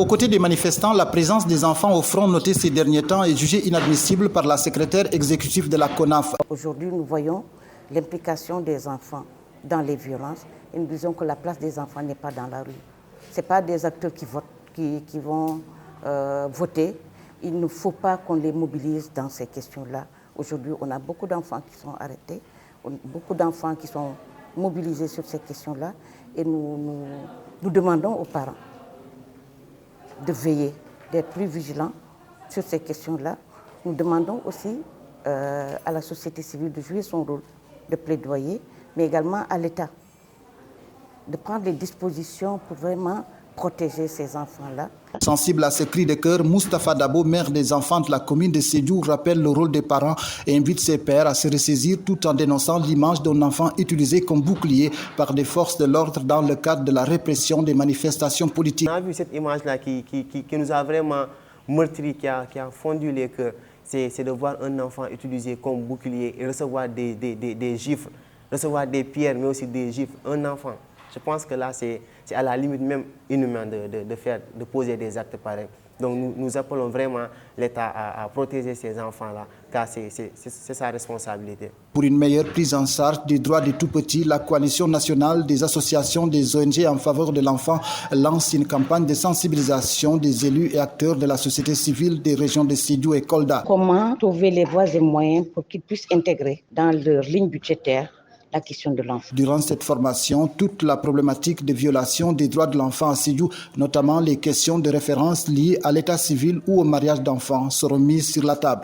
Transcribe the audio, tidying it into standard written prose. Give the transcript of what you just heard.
Aux côtés des manifestants, la présence des enfants au front notée ces derniers temps est jugée inadmissible par la secrétaire exécutive de la CONAF. Aujourd'hui, nous voyons l'implication des enfants dans les violences et nous disons que la place des enfants n'est pas dans la rue. Ce n'est pas des acteurs qui votent, qui vont voter. Il ne faut pas qu'on les mobilise dans ces questions-là. Aujourd'hui, on a beaucoup d'enfants qui sont arrêtés, beaucoup d'enfants qui sont mobilisés sur ces questions-là et nous demandons aux parents de veiller, d'être plus vigilants sur ces questions-là. Nous demandons aussi à la société civile de jouer son rôle de plaidoyer, mais également à l'État de prendre les dispositions pour vraiment protéger ces enfants-là. Sensible à ce cri de cœur, Moustapha Dabo, maire des enfants de la commune de Sédhiou, rappelle le rôle des parents et invite ses pairs à se ressaisir tout en dénonçant l'image d'un enfant utilisé comme bouclier par des forces de l'ordre dans le cadre de la répression des manifestations politiques. On a vu cette image-là qui nous a vraiment meurtri, qui a fondu les cœurs. C'est de voir un enfant utilisé comme bouclier et recevoir des gifles, recevoir des pierres, mais aussi des gifles. Un enfant. Je pense que là, c'est à la limite même inhumain de poser des actes pareils. Donc nous appelons vraiment l'État à protéger ces enfants-là, car c'est sa responsabilité. Pour une meilleure prise en charge des droits des tout-petits, la Coalition nationale des associations des ONG en faveur de l'enfant lance une campagne de sensibilisation des élus et acteurs de la société civile des régions de Sédhiou et Kolda. Comment trouver les voies et moyens pour qu'ils puissent intégrer dans leur ligne budgétaire la question de l'enfant. Durant cette formation, toute la problématique de violation des droits de l'enfant à Sédhiou, notamment les questions de référence liées à l'état civil ou au mariage d'enfants, seront mises sur la table.